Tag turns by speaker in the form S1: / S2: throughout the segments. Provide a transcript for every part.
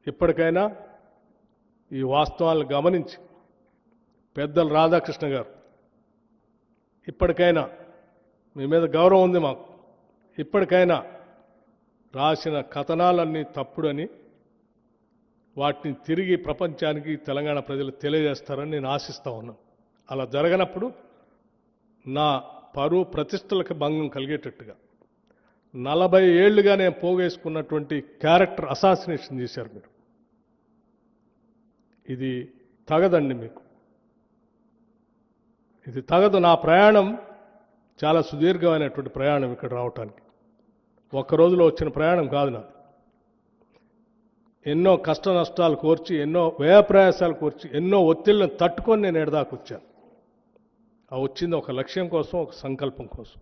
S1: ఇప్పటికైనా ఈ వాస్తవాలను గమనించి పెద్దలు రాధాకృష్ణ గారు ఇప్పటికైనా మీ మీద గౌరవం ఉంది మాకు, ఇప్పటికైనా రాసిన కథనాలన్నీ తప్పుడని వాటిని తిరిగి ప్రపంచానికి తెలంగాణ ప్రజలు తెలియజేస్తారని నేను ఆశిస్తా ఉన్నాను. అలా జరగనప్పుడు నా పరువు ప్రతిష్టలకు భంగం కలిగేటట్టుగా 40 ఏళ్లుగా నేను పోగేసుకున్నటువంటి క్యారెక్టర్ అసాసినేషన్ చేశారు మీరు. ఇది తగదండి మీకు, ఇది తగదు. నా ప్రయాణం చాలా సుదీర్ఘమైనటువంటి ప్రయాణం ఇక్కడ రావటానికి. ఒక్క రోజులో వచ్చిన ప్రయాణం కాదు నాది. ఎన్నో కష్ట నష్టాలు కోర్చి, ఎన్నో వ్యయ ప్రయాసాలు కోర్చి, ఎన్నో ఒత్తిళ్లను తట్టుకొని నేను ఎడదాకా వచ్చాను. ఆ వచ్చింది ఒక లక్ష్యం కోసం, ఒక సంకల్పం కోసం.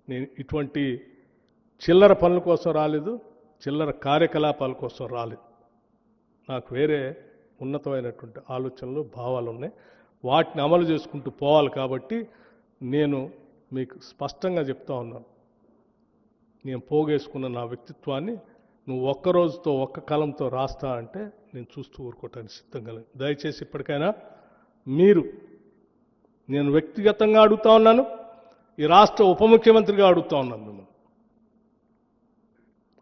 S1: నేను ఇటువంటి చిల్లర పనుల కోసం రాలేదు, చిల్లర కార్యకలాపాల కోసం రాలేదు. నాకు వేరే ఉన్నతమైనటువంటి ఆలోచనలు, భావాలు ఉన్నాయి. వాటిని అమలు చేసుకుంటూ పోవాలి. కాబట్టి నేను మీకు స్పష్టంగా చెప్తా ఉన్నాను, నేను పోగేసుకున్న నా వ్యక్తిత్వాన్ని నువ్వు ఒక్క రోజుతో, ఒక్క కలంతో రాస్తా అంటే నేను చూస్తూ ఊరుకోవటానికి సిద్ధంగా లేదు. దయచేసి ఇప్పటికైనా మీరు, నేను వ్యక్తిగతంగా అడుగుతా ఉన్నాను, ఈ రాష్ట్ర ఉప ముఖ్యమంత్రిగా అడుగుతా ఉన్నాను మిమ్మల్ని,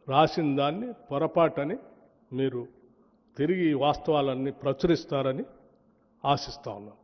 S1: రాసిన దాన్ని పొరపాటని మీరు తిరిగి వాస్తవాలన్నీ ప్రచురిస్తారని ఆశిస్తా ఉన్నాను.